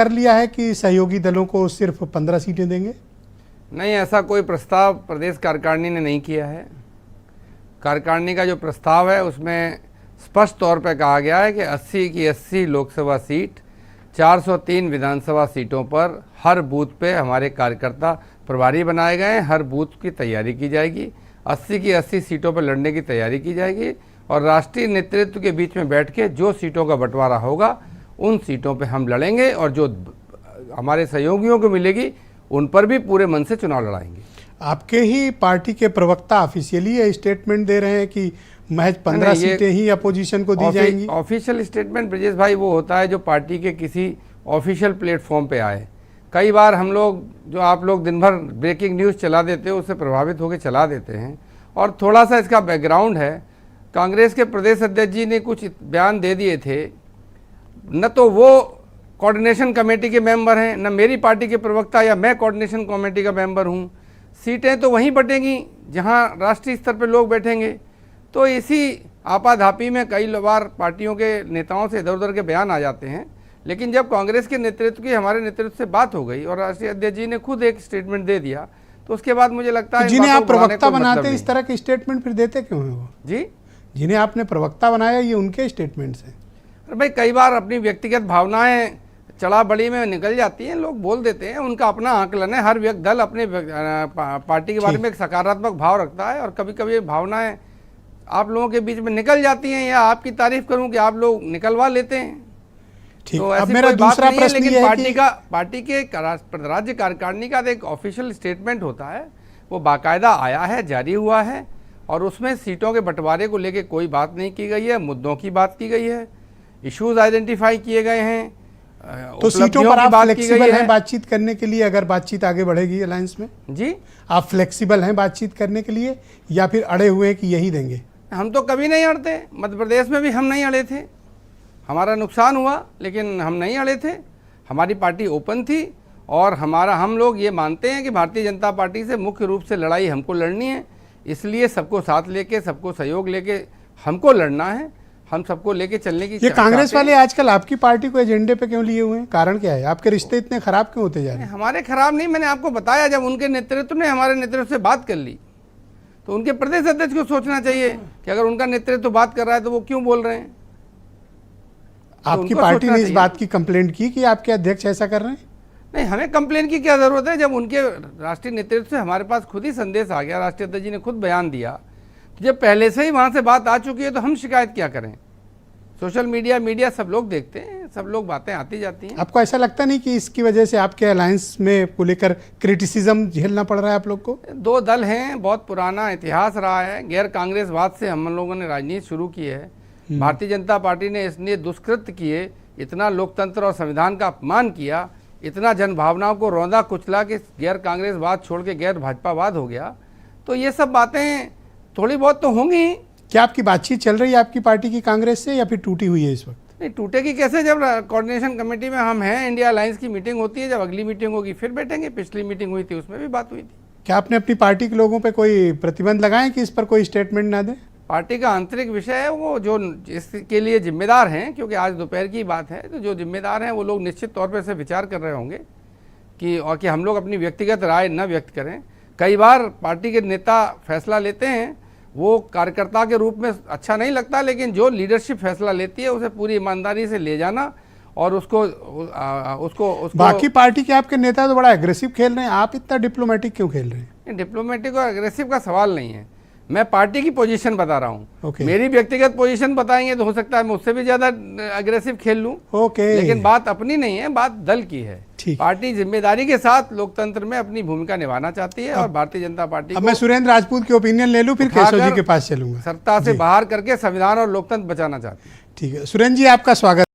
कर लिया है कि सहयोगी दलों को सिर्फ 15 सीटें देंगे? नहीं, ऐसा कोई प्रस्ताव प्रदेश कार्यकारिणी ने नहीं किया है। कार्यकारिणी का जो प्रस्ताव है उसमें स्पष्ट तौर पर कहा गया है कि 80 की 80 लोकसभा सीट, 403 विधानसभा सीटों पर हर बूथ पे हमारे कार्यकर्ता प्रभारी बनाए गए हैं। हर बूथ की तैयारी की जाएगी, 80 की 80 सीटों पर लड़ने की तैयारी की जाएगी और राष्ट्रीय नेतृत्व के बीच में बैठ के जो सीटों का बंटवारा होगा उन सीटों पे हम लड़ेंगे और जो हमारे सहयोगियों को मिलेगी उन पर भी पूरे मन से चुनाव लड़ाएंगे। आपके ही पार्टी के प्रवक्ता ऑफिशियली ये स्टेटमेंट दे रहे हैं कि महज 15 सीटें ही अपोजिशन को दी जाएंगी। ऑफिशियल स्टेटमेंट ब्रजेश भाई वो होता है जो पार्टी के किसी ऑफिशियल प्लेटफॉर्म पे आए। कई बार हम लोग, जो आप लोग दिन भर ब्रेकिंग न्यूज़ चला देते हो, उससे प्रभावित होकर चला देते हैं। और थोड़ा सा इसका बैकग्राउंड है, कांग्रेस के प्रदेश अध्यक्ष जी ने कुछ बयान दे दिए थे, न तो वो कोऑर्डिनेशन कमेटी के मेंबर हैं, न मेरी पार्टी के प्रवक्ता या मैं कोऑर्डिनेशन कमेटी का मेंबर हूं। सीटें तो वहीं बटेंगी जहां राष्ट्रीय स्तर पर लोग बैठेंगे। तो इसी आपाधापी में कई बार पार्टियों के नेताओं से इधर उधर के बयान आ जाते हैं, लेकिन जब कांग्रेस के नेतृत्व की हमारे नेतृत्व से बात हो गई और राष्ट्रीय अध्यक्ष जी ने खुद एक स्टेटमेंट दे दिया, तो उसके बाद मुझे लगता है जिन्हें आप प्रवक्ता बनाते हैं इस तरह के स्टेटमेंट फिर देते क्यों हैं वो? जी, जिन्हें आपने प्रवक्ता बनाया ये उनके स्टेटमेंट्स हैं। अरे भाई, कई बार अपनी व्यक्तिगत भावनाएं चढ़ा बड़ी में निकल जाती हैं, लोग बोल देते हैं, उनका अपना आकलन है। हर व्यक्ति दल अपने पार्टी के बारे में एक सकारात्मक भाव रखता है और कभी कभी भावनाएं आप लोगों के बीच में निकल जाती हैं, या आपकी तारीफ करूं कि आप लोग निकलवा लेते हैं। ठीक, तो अब ऐसी मेरा कोई बात दूसरा नहीं है, प्रश्न लेकिन ये है पार्टी के राज्य कार्यकारिणी का एक ऑफिशियल स्टेटमेंट होता है, वो बाकायदा आया है, जारी हुआ है और उसमें सीटों के बंटवारे को लेकर कोई बात नहीं की गई है, मुद्दों की बात की गई है, इश्यूज आइडेंटिफाई किए गए हैं। तो सीटों पर आप फ्लेक्सिबल हैं बातचीत करने के लिए, अगर बातचीत आगे बढ़ेगी अलायंस में? जी, आप फ्लेक्सिबल हैं बातचीत करने के लिए या फिर अड़े हुए हैं कि यही देंगे? हम तो कभी नहीं अड़ते। मध्य प्रदेश में भी हम नहीं अड़े थे, हमारा नुकसान हुआ लेकिन हम नहीं अड़े थे। हमारी पार्टी ओपन थी और हम लोग ये मानते हैं कि भारतीय जनता पार्टी से मुख्य रूप से लड़ाई हमको लड़नी है, इसलिए सबको साथ लेके, सबको सहयोग लेके हमको लड़ना है, हम सबको लेके चलने की। ये कांग्रेस वाले आजकल आपकी पार्टी को एजेंडे पे क्यों लिए हुए हैं? कारण क्या है? आपके रिश्ते इतने खराब क्यों होते जा रहे हैं? हमारे खराब नहीं, मैंने आपको बताया, जब उनके नेतृत्व ने हमारे नेतृत्व से बात कर ली तो उनके प्रदेश अध्यक्ष को सोचना चाहिए कि अगर उनका नेतृत्व बात कर रहा है तो वो क्यों बोल रहे हैं। आपकी पार्टी ने इस बात की कंप्लेंट की कि आपके अध्यक्ष ऐसा कर रहे हैं? नहीं, हमें कंप्लेन की क्या जरूरत है, जब उनके राष्ट्रीय नेतृत्व से हमारे पास खुद ही संदेश आ गया, राष्ट्रीय अध्यक्ष जी ने खुद बयान दिया, तो जब पहले से ही वहां से बात आ चुकी है तो हम शिकायत क्या करें। सोशल मीडिया सब लोग देखते हैं, सब लोग बातें आती जाती हैं। आपको ऐसा लगता नहीं कि इसकी वजह से आपके अलायंस में को लेकर क्रिटिसिज्म झेलना पड़ रहा है आप लोग को? दो दल हैं, बहुत पुराना इतिहास रहा है, गैर कांग्रेसवाद से हम लोगों ने राजनीति शुरू की है। भारतीय जनता पार्टी ने इसलिए दुष्कृत्य किए, इतना लोकतंत्र और संविधान का अपमान किया, इतना जनभावनाओं को रौंदा कुचला कि गैर कांग्रेसवाद छोड़ के गैर भाजपावाद हो गया। तो ये सब बातें थोड़ी बहुत तो होंगी। क्या आपकी बातचीत चल रही है आपकी पार्टी की कांग्रेस से या फिर टूटी हुई है इस वक्त? नहीं, टूटेगी कैसे, जब कोऑर्डिनेशन कमेटी में हम हैं, इंडिया अलायंस की मीटिंग होती है, जब अगली मीटिंग होगी फिर बैठेंगे। पिछली मीटिंग हुई थी उसमें भी बात हुई थी। क्या आपने अपनी पार्टी के लोगों पे कोई प्रतिबंध लगाए कि इस पर कोई स्टेटमेंट ना दें? पार्टी का आंतरिक विषय है, वो जो इसके लिए जिम्मेदार हैं, क्योंकि आज दोपहर की बात है, तो जो जिम्मेदार हैं वो लोग निश्चित तौर पर इसे विचार कर रहे होंगे कि हम लोग अपनी व्यक्तिगत राय न व्यक्त करें। कई बार पार्टी के नेता फैसला लेते हैं, वो कार्यकर्ता के रूप में अच्छा नहीं लगता, लेकिन जो लीडरशिप फैसला लेती है उसे पूरी ईमानदारी से ले जाना और उसको बाकी पार्टी के आपके नेता तो बड़ा एग्रेसिव खेल रहे हैं, आप इतना डिप्लोमेटिक क्यों खेल रहे हैं? डिप्लोमेटिक और एग्रेसिव का सवाल नहीं है, मैं पार्टी की पोजीशन बता रहा हूँ। Okay. मेरी व्यक्तिगत पोजीशन बताएंगे तो हो सकता है मैं उससे भी ज्यादा अग्रेसिव खेल लूं। Okay. लेकिन बात अपनी नहीं है, बात दल की है। ठीक। पार्टी जिम्मेदारी के साथ लोकतंत्र में अपनी भूमिका निभाना चाहती है और भारतीय जनता पार्टी अब मैं सुरेंद्र राजपूत के ओपिनियन ले लूं, फिर केशव जी के पास चलूंगा। सत्ता से बाहर करके संविधान और लोकतंत्र बचाना चाहती है। ठीक है सुरेंद्र जी, आपका स्वागत।